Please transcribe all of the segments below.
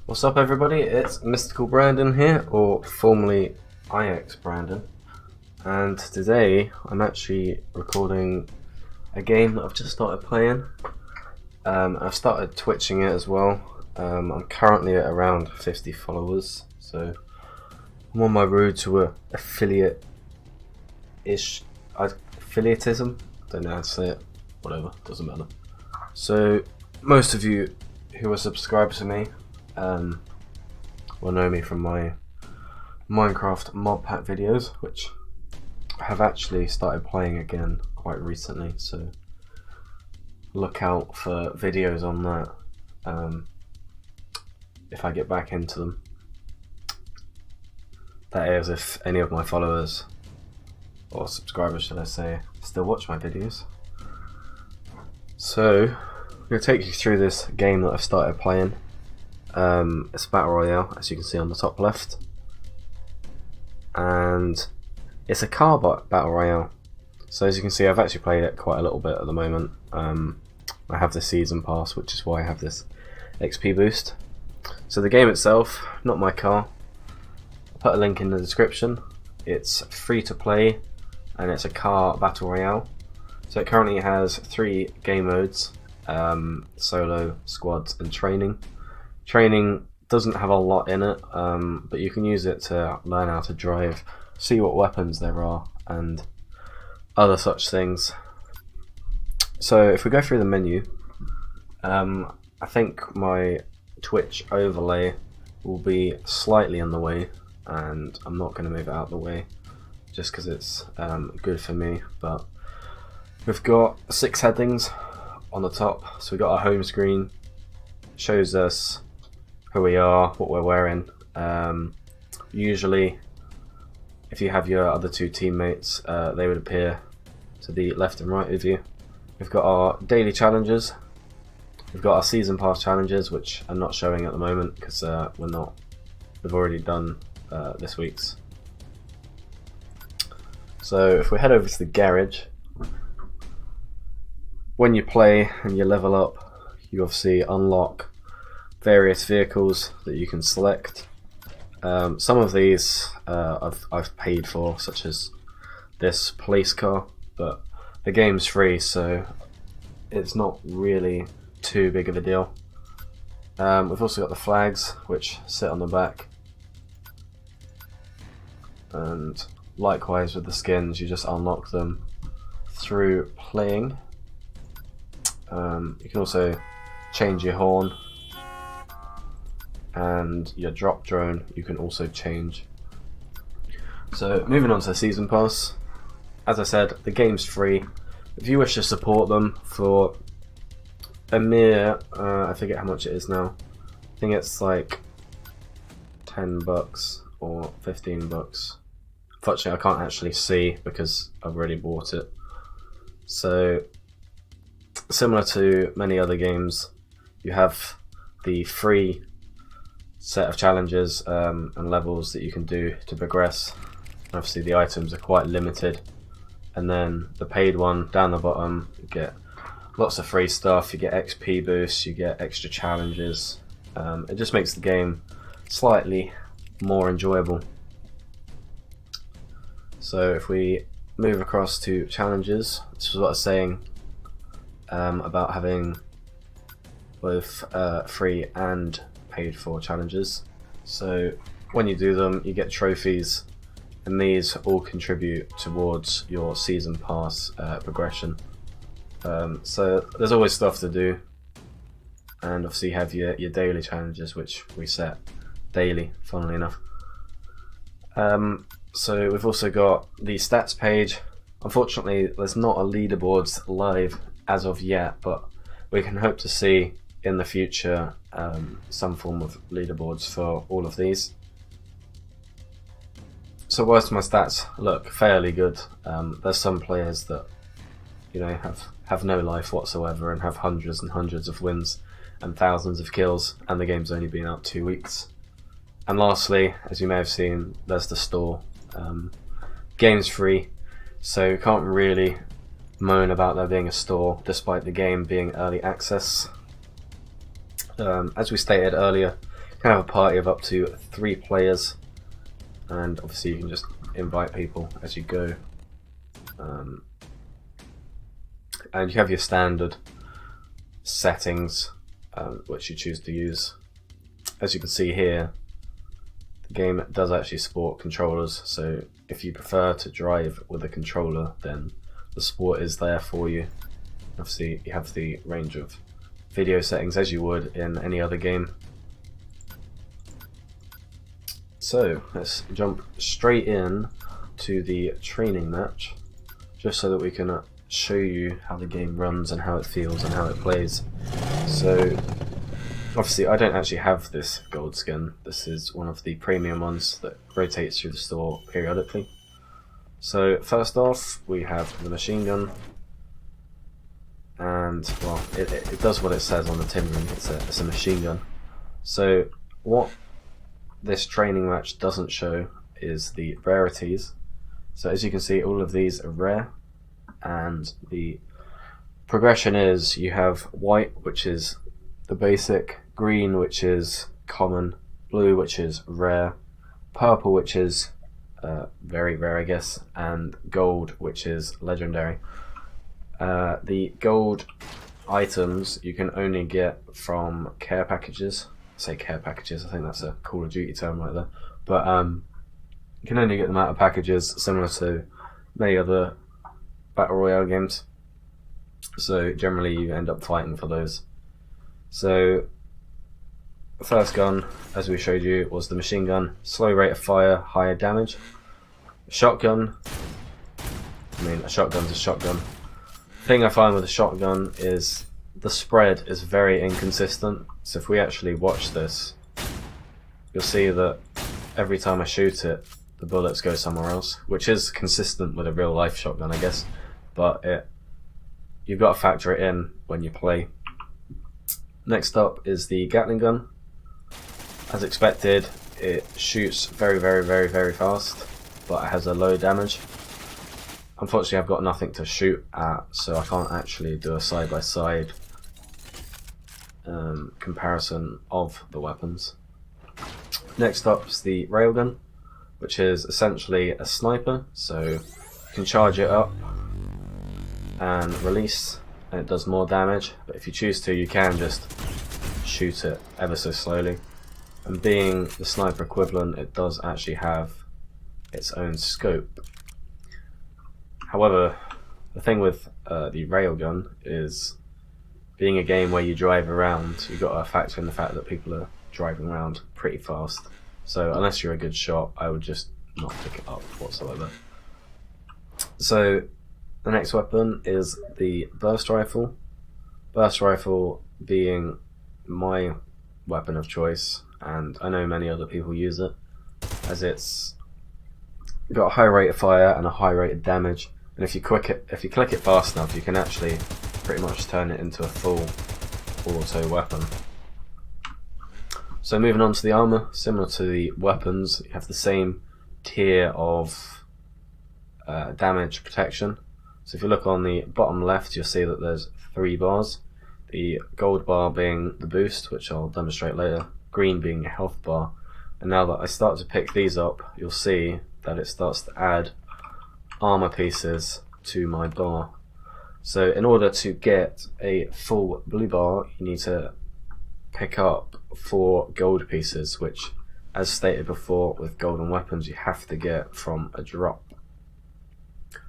What's up everybody, it's Mystical Brandon here, or formerly IX Brandon, and today I'm actually recording a game that I've just started playing. I've started twitching it as well. I'm currently at around 50 followers, so I'm on my road to a affiliatism, I don't know how to say it, whatever, doesn't matter. So most of you who are subscribed to me will know me from my Minecraft mod pack videos, which I have actually started playing again quite recently, so look out for videos on that if I get back into them. That is, if any of my followers, or subscribers should I say, still watch my videos. So I'm going to take you through this game that I've started playing. It's Battle Royale, as you can see on the top left, and it's a car Battle Royale. So as you can see, I've actually played it quite a little bit at the moment. I have the season pass, which is why I have this XP boost. So the game itself, Notmycar, I'll put a link in the description. It's free to play and it's a car Battle Royale. So it currently has 3 game modes, solo, squads and training. Training doesn't have a lot in it, but you can use it to learn how to drive, see what weapons there are, and other such things. So if we go through the menu, I think my Twitch overlay will be slightly in the way, and I'm not going to move it out of the way just because it's good for me. But we've got 6 headings on the top. So we've got our home screen, shows us who we are, what we're wearing. Usually if you have your other 2 teammates, they would appear to the left and right of you. We've got our daily challenges, we've got our season pass challenges, which I'm not showing at the moment because we've already done this week's. So if we head over to the garage, when you play and you level up, you obviously unlock various vehicles that you can select. Some of these I've paid for, such as this police car, but the game's free, so it's not really too big of a deal. We've also got the flags, which sit on the back, and likewise with the skins, you just unlock them through playing. You can also change your horn, and your drop drone you can also change. So moving on to the season pass, as I said, the game's free. If you wish to support them for a mere, I forget how much it is now, I think it's like $10 or $15. Unfortunately I can't actually see because I've already bought it. So similar to many other games, you have the free set of challenges and levels that you can do to progress. Obviously the items are quite limited, and then the paid one down the bottom, you get lots of free stuff, you get XP boosts, you get extra challenges. It just makes the game slightly more enjoyable. So if we move across to challenges, this is what I was saying about having both free and paid for challenges. So when you do them, you get trophies, and these all contribute towards your season pass progression. So there's always stuff to do, and obviously you have your daily challenges, which we set daily, funnily enough. So we've also got the stats page. Unfortunately there's not a leaderboards live as of yet, but we can hope to see in the future some form of leaderboards for all of these. So whilst my stats look fairly good, there's some players that, you know, have no life whatsoever and have hundreds and hundreds of wins and thousands of kills, and the game's only been out 2 weeks. And lastly, as you may have seen, there's the store. Game's free, so you can't really moan about there being a store despite the game being early access. As we stated earlier, You can have a party of up to 3 players, and obviously you can just invite people as you go. And you have your standard settings, which you choose to use. As you can see here, the game does actually support controllers, so if you prefer to drive with a controller, then the support is there for you. Obviously you have the range of video settings as you would in any other game. So let's jump straight in to the training match, just so that we can show you how the game runs and how it feels and how it plays. So obviously I don't actually have this gold skin. This is one of the premium ones that rotates through the store periodically. So first off we have the machine gun, and well, it does what it says on the tin ring. It's a machine gun. So what this training match doesn't show is the rarities. So as you can see, all of these are rare, and the progression is you have white, which is the basic, green, which is common, blue, which is rare, purple, which is very rare I guess, and gold, which is legendary. The gold items you can only get from care packages. I say care packages, I think that's a Call of Duty term right there, but you can only get them out of packages, similar to many other Battle Royale games. So generally you end up fighting for those. So the first gun, as we showed you, was the machine gun. Slow rate of fire, higher damage. Shotgun, I mean a shotgun's a shotgun. The thing I find with a shotgun is the spread is very inconsistent. So if we actually watch this, you'll see that every time I shoot it, the bullets go somewhere else, which is consistent with a real life shotgun I guess, but you've got to factor it in when you play. Next up is the Gatling gun. As expected, it shoots very fast, but it has a low damage. Unfortunately I've got nothing to shoot at, so I can't actually do a side-by-side comparison of the weapons. Next up is the railgun, which is essentially a sniper, so you can charge it up and release, and it does more damage, but if you choose to, you can just shoot it ever so slowly. And being the sniper equivalent, it does actually have its own scope. However, the thing with the railgun is, being a game where you drive around, you've got to factor in the fact that people are driving around pretty fast. So unless you're a good shot, I would just not pick it up whatsoever. So the next weapon is the burst rifle. Burst rifle being my weapon of choice, and I know many other people use it, as it's got a high rate of fire and a high rate of damage. And if you click it fast enough, you can actually pretty much turn it into a full auto weapon. So moving on to the armor, similar to the weapons, you have the same tier of damage protection. So if you look on the bottom left, you'll see that there's 3 bars. The gold bar being the boost, which I'll demonstrate later, green being a health bar. And now that I start to pick these up, you'll see that it starts to add armor pieces to my bar. So in order to get a full blue bar, you need to pick up 4 gold pieces, which, as stated before, with golden weapons you have to get from a drop.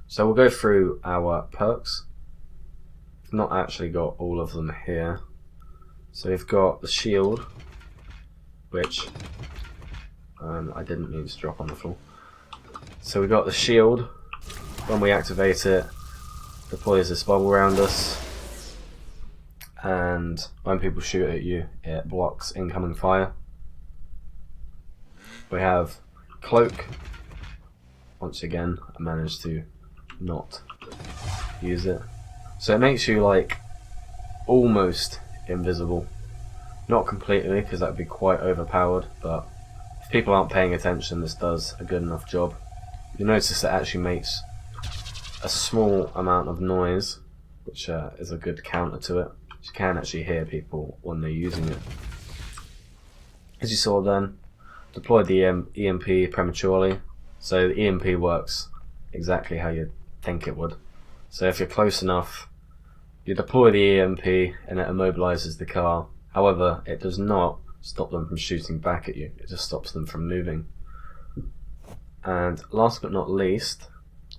So we'll go through our perks. I've not actually got all of them here. So we've got the shield, which I didn't mean to drop on the floor. So we've got the shield. When we activate it, deploys this bubble around us, and when people shoot at you, it blocks incoming fire. We have cloak. Once again, I managed to not use it. So it makes you like almost invisible. Not completely, because that would be quite overpowered, but if people aren't paying attention, this does a good enough job. You'll notice it actually makes a small amount of noise, which is a good counter to it. You can actually hear people when they're using it. As you saw then, deploy the EMP prematurely. So the EMP works exactly how you'd think it would. So if you're close enough, you deploy the EMP and it immobilizes the car. However, it does not stop them from shooting back at you. It just stops them from moving. And last but not least,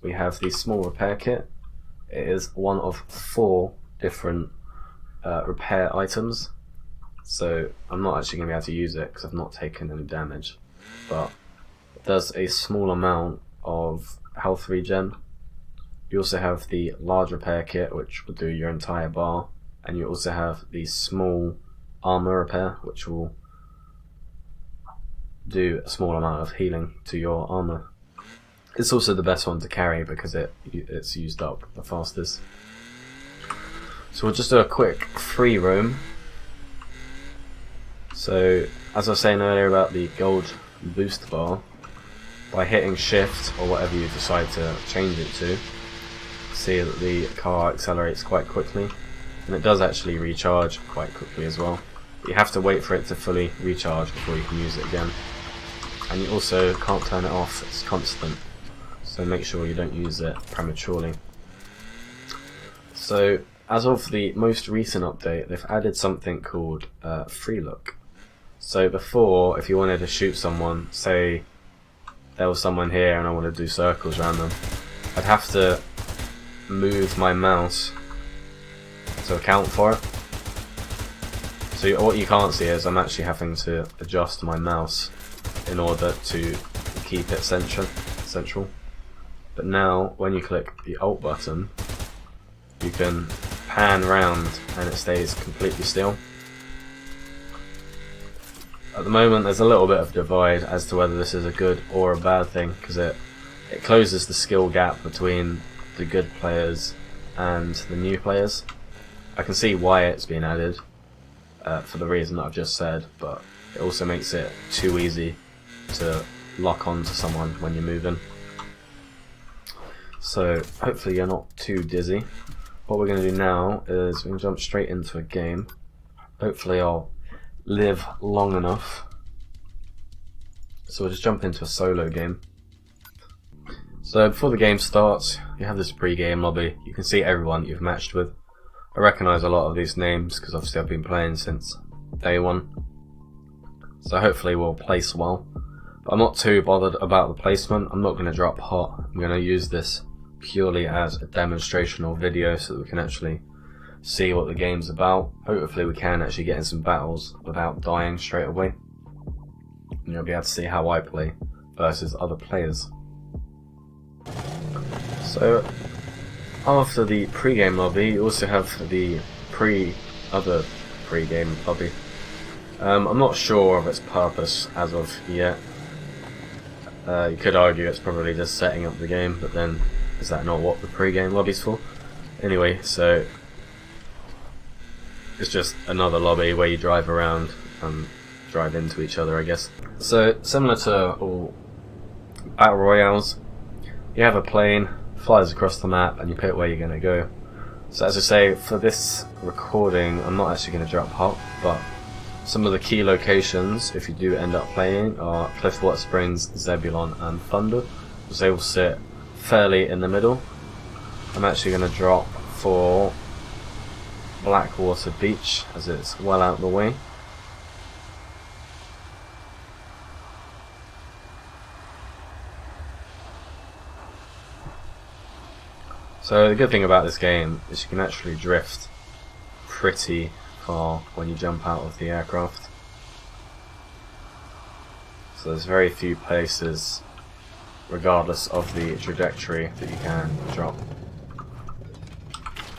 we have the small repair kit. It is one of 4 different repair items. So I'm not actually going to be able to use it because I've not taken any damage. But it does a small amount of health regen. You also have the large repair kit, which will do your entire bar. And you also have the small armor repair, which will do a small amount of healing to your armor. It's also the best one to carry because it's used up the fastest. So we'll just do a quick free roam. So as I was saying earlier about the gold boost bar, by hitting shift or whatever you decide to change it to, see that the car accelerates quite quickly, and it does actually recharge quite quickly as well. You have to wait for it to fully recharge before you can use it again. And you also can't turn it off, it's constant. So make sure you don't use it prematurely. So as of the most recent update, they've added something called free look. So before, if you wanted to shoot someone, say there was someone here and I wanted to do circles around them, I'd have to move my mouse to account for it. So what you can't see is I'm actually having to adjust my mouse in order to keep it central. But now when you click the Alt button, you can pan round and it stays completely still. At the moment there's a little bit of divide as to whether this is a good or a bad thing, because it closes the skill gap between the good players and the new players. I can see why it's been added, for the reason that I've just said, but it also makes it too easy to lock on to someone when you're moving. So hopefully you're not too dizzy. What we're going to do now is we're going to jump straight into a game. Hopefully I'll live long enough. So we'll just jump into a solo game. So before the game starts, you have this pre-game lobby. You can see everyone you've matched with. I recognise a lot of these names because obviously I've been playing since day 1. So hopefully we'll place well. But I'm not too bothered about the placement. I'm not going to drop hot. I'm going to use this purely as a demonstrational video so that we can actually see what the game's about. Hopefully we can actually get in some battles without dying straight away. And you'll be able to see how I play versus other players. So after the pre-game lobby, you also have the other pre-game lobby. I'm not sure of its purpose as of yet. You could argue it's probably just setting up the game, but then is that not what the pre-game lobby's for? Anyway, so it's just another lobby where you drive around and drive into each other, I guess. So similar to all battle royales, you have a plane, flies across the map, and you pick where you're going to go. So as I say, for this recording, I'm not actually going to drop hot, but some of the key locations, if you do end up playing, are Cliffwater Springs, Zebulon, and Thunder, because they will sit fairly in the middle. I'm actually going to drop for Blackwater Beach, as it's well out of the way. So the good thing about this game is you can actually drift pretty far when you jump out of the aircraft. So there's very few places, regardless of the trajectory, that you can drop.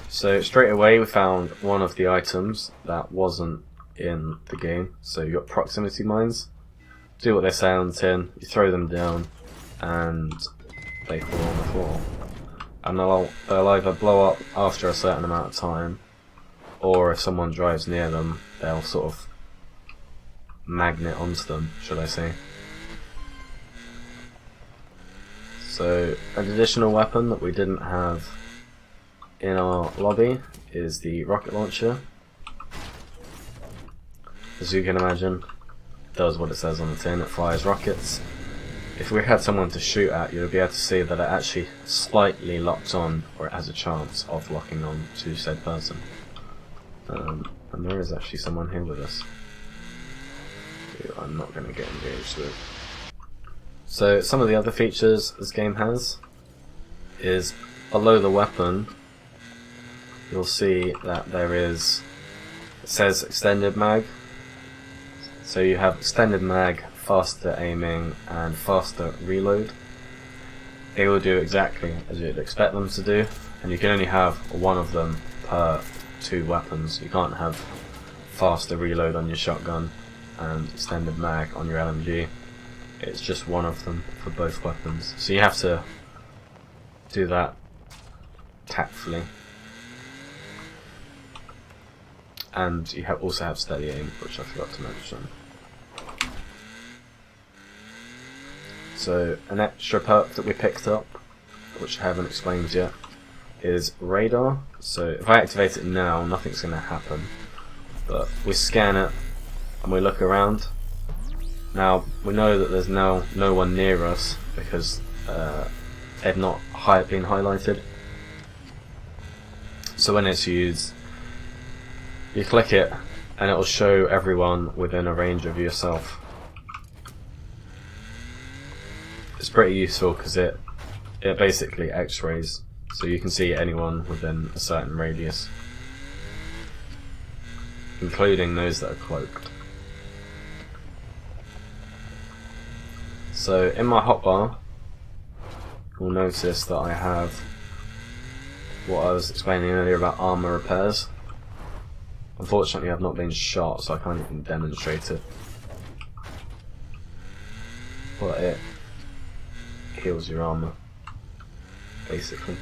So straight away we found one of the items that wasn't in the game. So you got proximity mines. Do what they say on the tin, you throw them down and they fall on the floor. And they'll either blow up after a certain amount of time, or if someone drives near them, they'll sort of magnet onto them, should I say. So an additional weapon that we didn't have in our lobby is the rocket launcher. As you can imagine, does what it says on the tin, it fires rockets. If we had someone to shoot at, you'll be able to see that it actually slightly locks on, or it has a chance of locking on to said person. And there is actually someone here with us, who I'm not going to get engaged with. So some of the other features this game has is below the weapon you'll see that there is, it says extended mag. So you have extended mag, faster aiming and faster reload. They will do exactly as you'd expect them to do, and you can only have one of them per 2 weapons. You can't have faster reload on your shotgun and extended mag on your LMG. It's just one of them for both weapons. So you have to do that tactfully. And you also have steady aim, which I forgot to mention. So an extra perk that we picked up, which I haven't explained yet, is radar. So if I activate it now, nothing's going to happen. But we scan it and we look around. Now we know that there's now no one near us because they've not been highlighted. So when it's used, you click it and it will show everyone within a range of yourself. It's pretty useful because it basically x-rays, so you can see anyone within a certain radius, including those that are cloaked. So in my hotbar, you'll notice that I have what I was explaining earlier about armor repairs. Unfortunately I've not been shot, so I can't even demonstrate it. But it heals your armor, basically.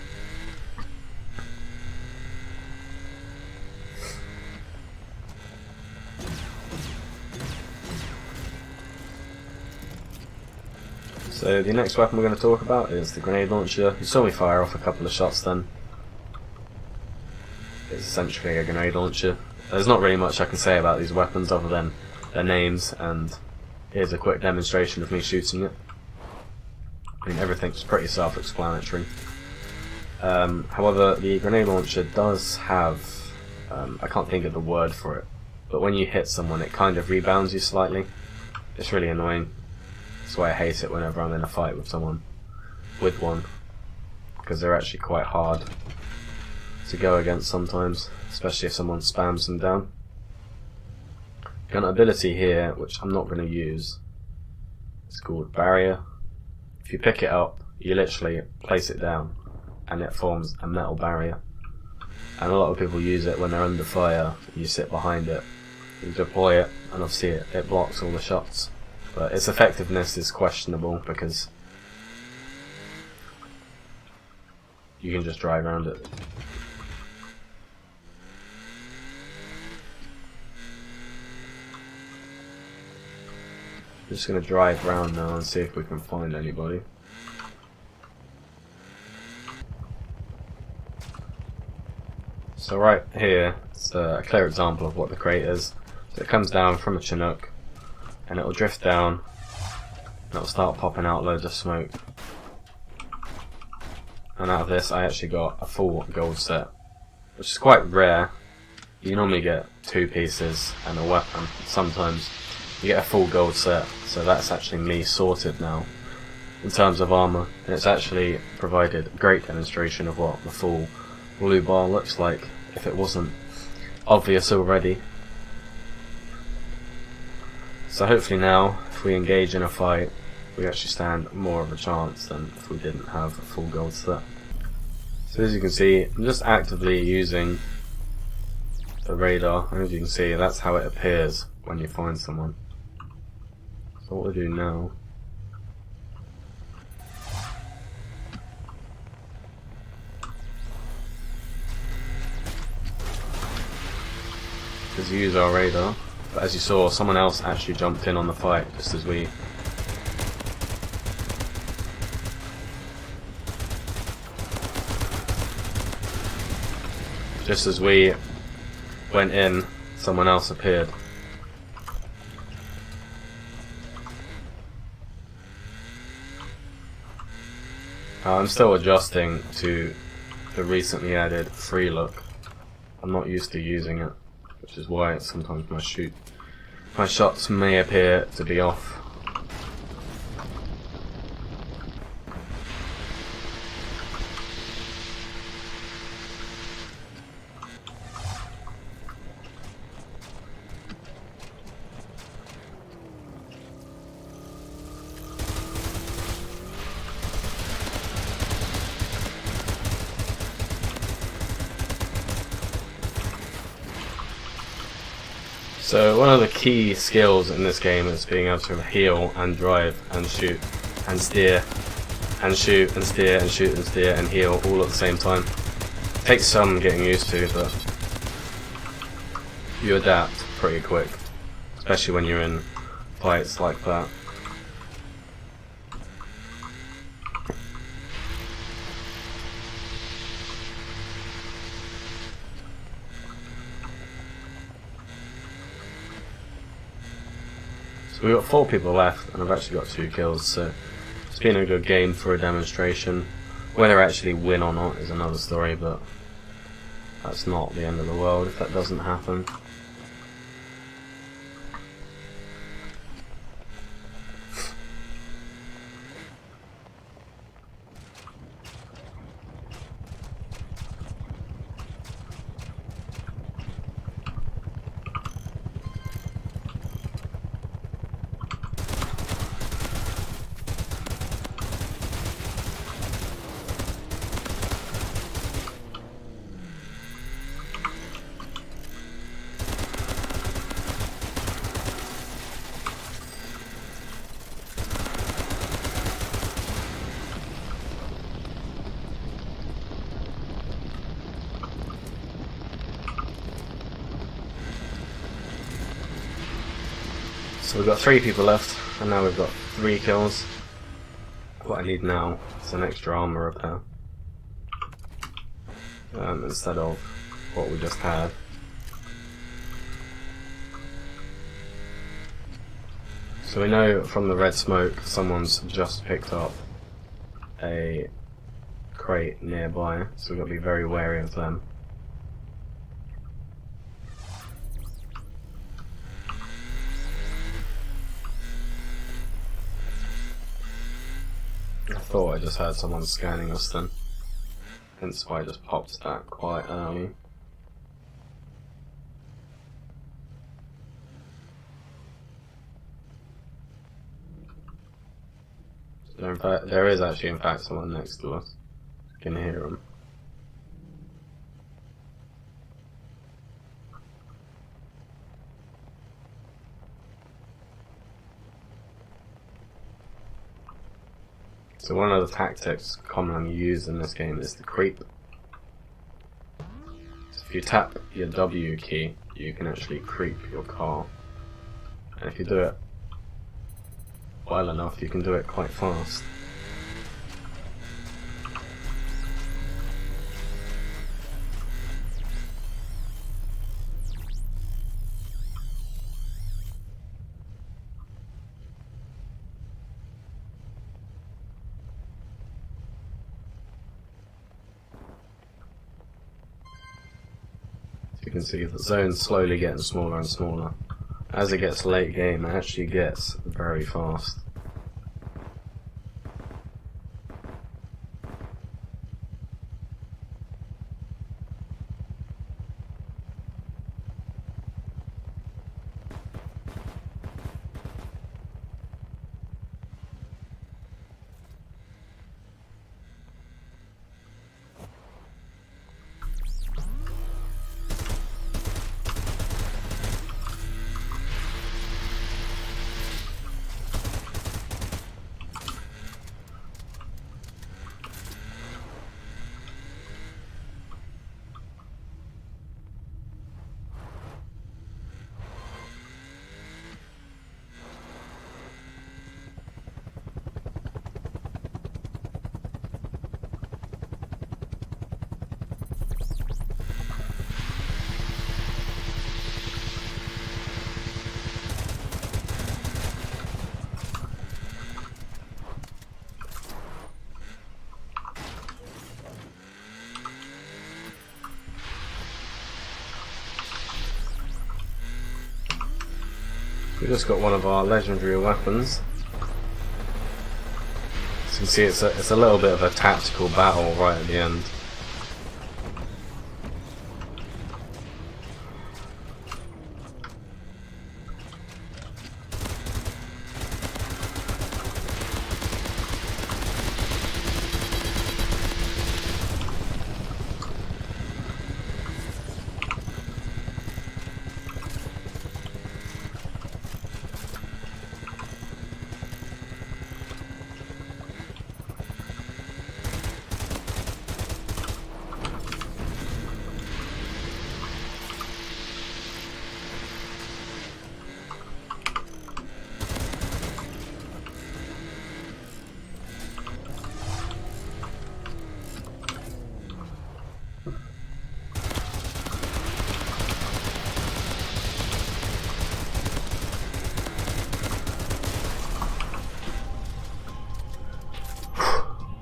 So the next weapon we're going to talk about is the grenade launcher. You saw me fire off a couple of shots then. It's essentially a grenade launcher. There's not really much I can say about these weapons other than their names, and here's a quick demonstration of me shooting it. I mean, everything's pretty self-explanatory. However, the grenade launcher does have, I can't think of the word for it, but when you hit someone it kind of rebounds you slightly. It's really annoying. That's why I hate it whenever I'm in a fight with someone with one, because they're actually quite hard to go against sometimes, especially if someone spams them down. Got an ability here which I'm not going to use. It's called Barrier. If you pick it up, you literally place it down and it forms a metal barrier. And a lot of people use it when they're under fire. You sit behind it, you deploy it, and obviously it blocks all the shots. But its effectiveness is questionable because you can just drive around it. I'm just going to drive around now and see if we can find anybody. So right here, it's a clear example of what the crate is. So it comes down from a Chinook, and it will drift down, and it will start popping out loads of smoke. And out of this I actually got a full gold set, which is quite rare. You normally get 2 pieces and a weapon. Sometimes you get a full gold set, so that's actually me sorted now in terms of armor, and it's actually provided a great demonstration of what the full blue bar looks like, if it wasn't obvious already. So hopefully now, if we engage in a fight, we actually stand more of a chance than if we didn't have a full gold set. So as you can see, I'm just actively using the radar, and as you can see, that's how it appears when you find someone. So what we'll do now is use our radar. But as you saw, someone else actually jumped in on the fight just as we went in, someone else appeared. I'm still adjusting to the recently added free look. I'm not used to using it, which is why sometimes my shots may appear to be off. So one of the key skills in this game is being able to heal and drive and shoot and steer and shoot and steer and shoot and steer and heal all at the same time. Takes some getting used to, but you adapt pretty quick, especially when you're in fights like that. So we've got 4 people left, and I've actually got 2 kills, so it's been a good game for a demonstration. Whether I actually win or not is another story, but that's not the end of the world if that doesn't happen. So we've got 3 people left, and now we've got 3 kills. What I need now is an extra armor repair, instead of what we just had. So we know from the red smoke someone's just picked up a crate nearby, so we've got to be very wary of them. I thought I just had someone scanning us then, hence why I just popped that quite early. So there is actually in fact someone next to us. I can hear him. So one of the tactics commonly used in this game is the creep. So if you tap your W key, you can actually creep your car. And if you do it well enough, you can do it quite fast. You can see the zone's slowly getting smaller and smaller. As it gets late game, it actually gets very fast. We just got one of our legendary weapons. As you can see, it's a little bit of a tactical battle right at the end.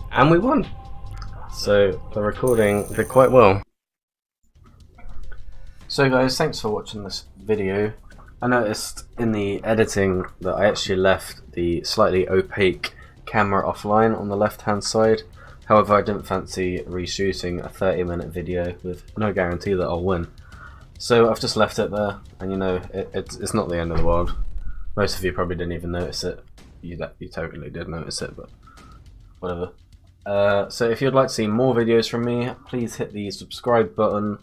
And we won! So the recording did quite well. So guys, thanks for watching this video. I noticed in the editing that I actually left the slightly opaque camera offline on the left hand side. However, I didn't fancy reshooting a 30-minute video with no guarantee that I'll win. So I've just left it there, and you know, it's not the end of the world. Most of you probably didn't even notice it. You totally did notice it, but whatever. So if you'd like to see more videos from me, please hit the subscribe button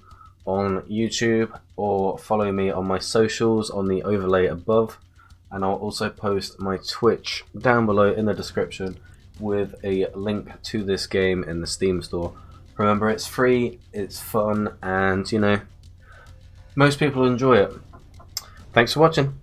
on YouTube or follow me on my socials on the overlay above, and I'll also post my Twitch down below in the description with a link to this game in the Steam store. Remember, it's free, it's fun, and you know, most people enjoy it. Thanks for watching.